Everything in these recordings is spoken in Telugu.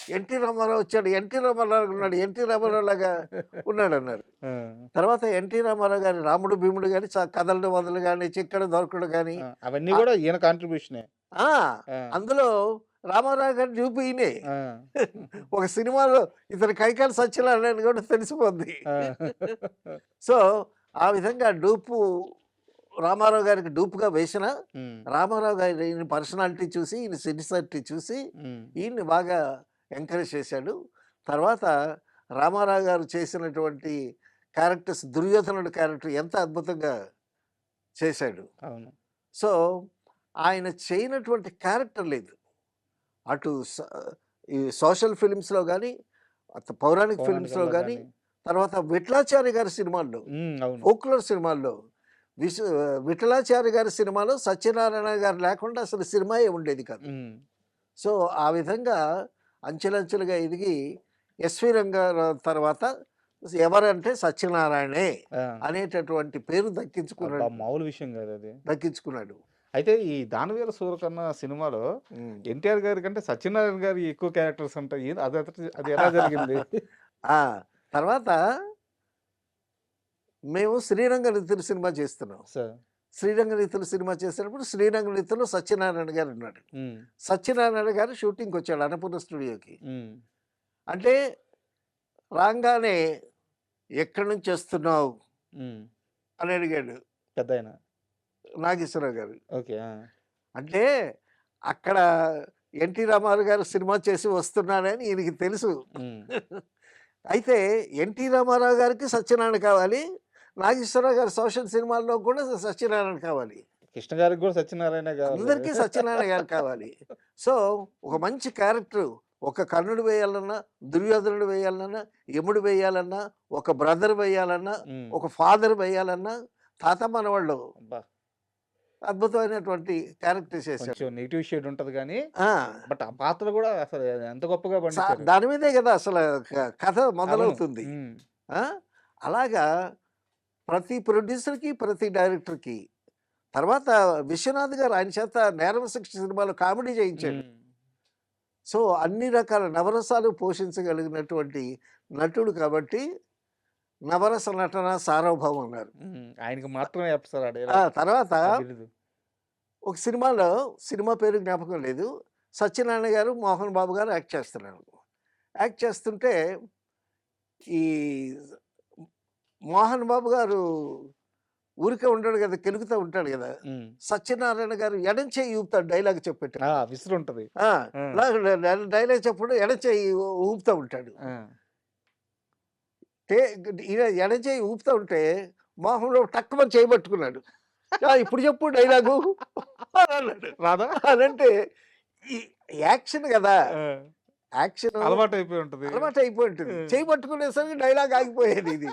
ఎన్టీ రామారావు వచ్చాడు, ఎన్టీ రామారావు ఉన్నాడు, ఎన్టీ రామారావు లాగా ఉన్నాడన్నారు. ఆ! తర్వాత ఎన్టీ రామారావు గారి 'రాముడు భీముడు' గాని, కథలు మొదలు గాని, 'చిక్కడు దొరకడు' గాని ఆ! అవన్నీ ఆహ్, గూడా ఈయన కాంట్రిబ్యూషనే. ఆ! ఆ! అందులో రామారావు గారి డ్యూప్ ఈయనే. ఆ! ఒక సినిమాలో ఇతను కైకాల సత్యనారాయణ కూడా తెలిసిపోద్ది. ఆ! సో, ఆ విధంగా రామారావు గారికి డూప్‌గా వేసినా, హ్మ్. రామారావు గారి ఈయన పర్సనాలిటీ చూసి, ఈయన సిన్సియారిటీ చూసి, హ్మ్. ఈయన్ని బాగా ఎంకరేజ్ చేశాడు. తర్వాత రామారావు గారు చేసినటువంటి క్యారెక్టర్స్, దుర్యోధనుడి క్యారెక్టర్ ఎంత అద్భుతంగా చేశాడు. అవును. సో, ఆయన చేయనటువంటి క్యారెక్టర్ లేదు. అటు ఈ సోషల్ ఫిల్మ్స్‌లో గాని, పౌరాణిక ఫిల్మ్స్‌లో పౌరాణికంలో గాని, గాని. తర్వాత విఠలాచార్య గారి సినిమాల్లో, అవును. ఫోక్‌లోర్ సినిమాల్లో, విసు విఠలాచార్య గారి సినిమాలో సత్యనారాయణ గారు లేకుండా అసలు సినిమాయే ఉండేది కాదు. హ్మ్. సో, ఆ విధంగా అంచెలంచెలుగా ఎదిగి ఎస్‌వి రంగారావు తర్వాత ఎవరంటే సత్యనారాయణే ఆ! అనేటటువంటి పేరు అబ్బా! మామూలు విషయం గాదది. దక్కించుకున్నాడు. అయితే ఈ 'దానవీర సూరకర్ణ' సినిమాలో హ్మ్. ఎన్టీఆర్ గారి కంటే సత్యనారాయణ గారి ఎక్కువ క్యారెక్టర్స్ ఉంటాయి. అది ఎలా జరిగింది? ఆ! తర్వాత మేము 'శ్రీరంగనీతులు' సినిమా చేస్తున్నాం. సార్. 'శ్రీరంగనీతులు' సినిమా చేసేటప్పుడు 'శ్రీరంగనీతులో' సత్యనారాయణ గారు ఉన్నాడు. హ్మ్. సత్యనారాయణ గారు షూటింగ్‌కొచ్చాడు అన్నపూర్ణ స్టూడియోకి. హ్మ్. అంటే రాంగానే "ఎక్కడి నుంచొస్తున్నావు?" హ్మ్. అని అడిగాడు పెద్దాయన. నాగేశ్వరరావు గారు. ఓకే. ఆ! అంటే అక్కడ ఎన్టీ రామారావు గారు సినిమా చేసి వస్తున్నానని ఈయనకి తెలుసు. హ్మ్. అయితే ఎన్టీ రామారావు గారికి సత్యనారాయణ కావాలి. నాగేశ్వరరావు గారి సోషల్ సినిమాల్లో కూడా సత్యనారాయణ కావాలి. కృష్ణ గారికి గూడా సత్యనారాయణే గావాలి గదా! అందరికీ సత్యనారాయణ గారు కావాలి. సో, ఒక మంచి క్యారెక్టర్, ఒక కర్ణుడు వేయాలన్నా, దుర్యోధనుడు వేయాలన్నా, యముడు వేయాలన్నా, ఒక బ్రదర్ వేయాలన్నా, హ్మ్. ఒక ఫాదర్ వేయాలన్నా, తాత మనవళ్ళు అబ్బా! అద్భుతమైనటువంటి క్యారెక్టర్ చేశాడు. కొంచెం నెగెటివ్ షేడ్ ఉంటది గానీ, ఆ! బట్ ఆ పాత్ర గూడా అసలు ఎంత గొప్పగా పండించారు. దాని మీదే గదా అసల కథ అవును. మొదలవుతుంది. హ్మ్. ఆ! అలాగా ప్రతి ప్రొడ్యూసర్‌కి, ప్రతి డైరెక్టర్‌కి. తర్వాత విశ్వనాథ్ గారు ఆయన చేత 'నేరం శిక్ష' సినిమాలో కామెడీ చేయించాడు. హ్మ్. సో, అన్ని రకాల నవరసాలు పోషించగలిగినటువంటి నటుడు కాబట్టి, నవరస నటన సార్వభౌమం అన్నారు. ఆయనకి మాత్రమే సార్ ఆ ఆ డైలాగ్. తర్వాత ఆ బిరుదు. ఒక సినిమాలో, సినిమా పేరు జ్ఞాపకం లేదు. సత్యనారాయణ గారు, మోహన్ బాబు గారు యాక్ట్ చేస్తున్నారు. యాక్ట్ చేస్తుంటే ఈ మోహన్ బాబు గారు ఊరికే ఉండడు గదా! కెలుకుతా ఉంటాడు గదా! హ్మ్. సత్యనారాయణ గారు ఎడం చెయ్యి ఊపుతాడు డైలాగ్ ఆ! చెప్పేటప్పుడు. విసురుంటది. ఆ! ఆ! డైలాగ్ చెప్పుడు ఎడం చెయ్యి ఊపుతా ఉంటాడు. ఆ! టే ఈయన ఎడం చెయ్యి ఊపుతా ఉంటే మోహన్ బాబు టక్కుమని చెయ్యి పట్టుకున్నాడు. ఇప్పుడు చెప్పు డైలాగు అని అన్నాడు. రాదా? అనంటే ఈ యాక్షన్ గదా! ఆ! యాక్షను అలవాటయిపోయి ఉంటది. అలవాటయిపోయి ఉంటుంది. ఆ! చెయ్యి పట్టుకునేసరికి డైలాగ్ ఆగిపోయేది ఇది.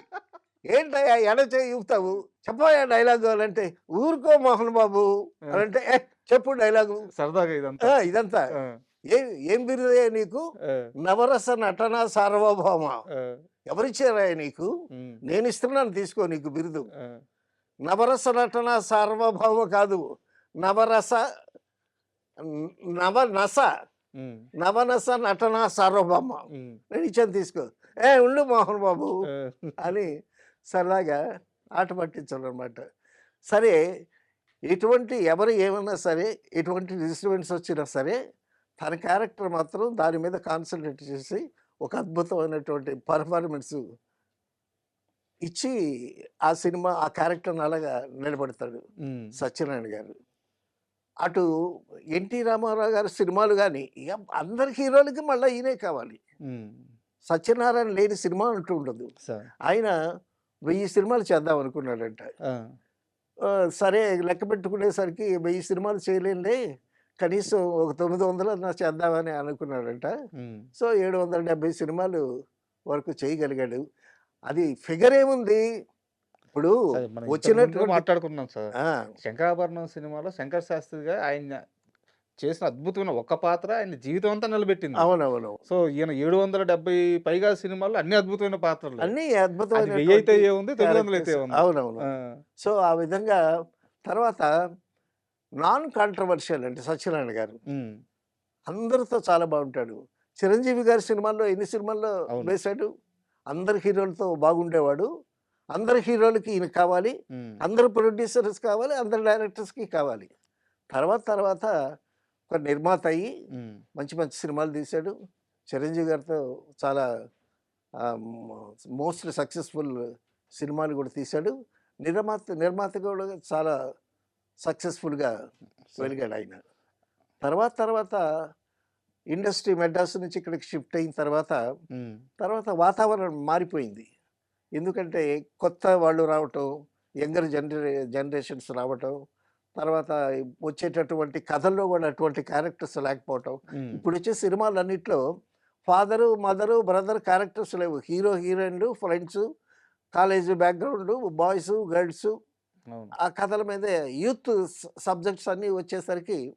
ఏంటయ్యా ఎడం చెయ్యి ఊపుతావు? చెప్పవయ్యా డైలాగు అనంటే, ఊరుకో మోహన్ బాబు ఆ! అనంటే, చెప్పు డైలాగు. సరదాగా ఇదంతా. ఇదంతా. ఆ! ఏం ఏం బిరుదయ్యా నీకు? ఆ! నవరస నటన సార్వభౌమ. ఆ! ఎవరిచ్చారయ్యా నీకు? హ్మ్. నేనిస్తున్నాను తీసుకో నీకు బిరుదు. ఆ! నవరస నటన సార్వభౌమ కాదు. నవరస నవనస హ్మ్. నవనస నటన సార్వభౌమ. హ్మ్. నేనిచ్చాను తీసుకో. ఉండు మోహన్ బాబు ఆ! అని సరదాగా ఆట పట్టించాలనమాట. సరే, ఎవరు ఏమన్నా సరే, ఎటువంటి డిస్టర్బెన్స్ వచ్చినా సరే, తన క్యారెక్టర్ మాత్రం దాని మీద కాన్సంట్రేట్ చేసి, ఒక అద్భుతమైనటువంటి పెర్ఫార్మన్స్ ఇచ్చి, ఆ క్యారెక్టర్‌ని అలాగా నిలబెడతాడు హ్మ్. సత్యనారాయణ గారు. అటు 'ఎన్టీ రామారావు' గారి సినిమాలు గాని, ఇగ అందరి హీరోలకి మళ్ళా ఈయనే కావాలి. హ్మ్. సత్యనారాయణ లేని సినిమా అంటూ ఉండదు. సార్. ఆయన 1000 సినిమాలు చేద్దాం అనుకున్నాడంట. ఆ! సరే లెక్క పెట్టుకునేసరికి 1000 సినిమాలు చేయలేనులే. కనీసం ఒక 900 అన్నా చేద్దామని అనుకున్నాడంట. హ్మ్. సో, 770 సినిమాలు వరకు చేయగలిగాడు. అది ఫిగర్ ఏముంది? ఇప్పుడు సార్ మనం ఇంతకు ముందు వచ్చినటువంటి మాట్లాడుకున్నాం సార్. ఆ! 'శంకరాభరణం' సినిమాలో శంకర్ శాస్త్రిగా ఆయన చేసిన అద్భుతమైన ఒక్క పాత్ర ఆయన జీవితం అంతా నిలబెట్టింది. అవునవును. సో, ఈయన 770 పైగా సినిమాల్లో అన్ని అద్భుతమైన పాత్రలే. అన్నీ అది 1000 అయితే అద్భుతమైనటువంటి ఏముంది, 900 అయితే క్యారెక్టర్స్. ఏముంది. అవునవును. ఆ! సో, ఆ విధంగా తర్వాత నాన్ కాంట్రోవర్షియల్ అంటే సత్యనారాయణ గారు. హ్మ్. అందరితో చాలా బావుంటాడు. చిరంజీవి గారి సినిమాల్లో ఎన్ని సినిమాల్లో అవును. వేశాడు. అందరు హీరోలతో బాగుండేవాడు. అందరు హీరోలకి ఈయన కావాలి. హ్మ్. అందరు ప్రొడ్యూసర్స్ కావాలి. అందరు డైరెక్టర్స్‌కి కావాలి. తర్వాత ఒక నిర్మాత అయ్యి హ్మ్. మంచి మంచి సినిమాలు తీశాడు. చిరంజీవి గారితో చాలా మోస్ట్ సక్సెస్‌ఫుల్ సినిమాలు కూడా తీశాడు. నిర్మాత కూడా చాలా సక్సెస్‌ఫుల్‌గా సరే. వెలిగాడు ఆయన. తర్వాత ఇండస్ట్రీ మెడ్రాస్ నుంచి ఇక్కడికి షిఫ్ట్ అయిన హ్మ్. తర్వాత వాతావరణం మారిపోయింది. ఎందుకంటే కొత్త వాళ్ళు రావటం, యంగర్ జనరేషన్స్ రావటం, తర్వాత వచ్చేటటువంటి కథల్లో కూడా అటువంటి క్యారెక్టర్స్ లేకపోవటం. హ్మ్. ఇప్పుడొచ్చే సినిమాలన్నిట్లో ఫాదరు, మదరు, బ్రదర్ క్యారెక్టర్స్ లేవు. హీరో, హీరోయిన్‌లు, friends, college background, boys, girls అవును. ఆ కథల మీదే యూత్ సబ్జెక్ట్స్ అన్నీ వచ్చేసరికి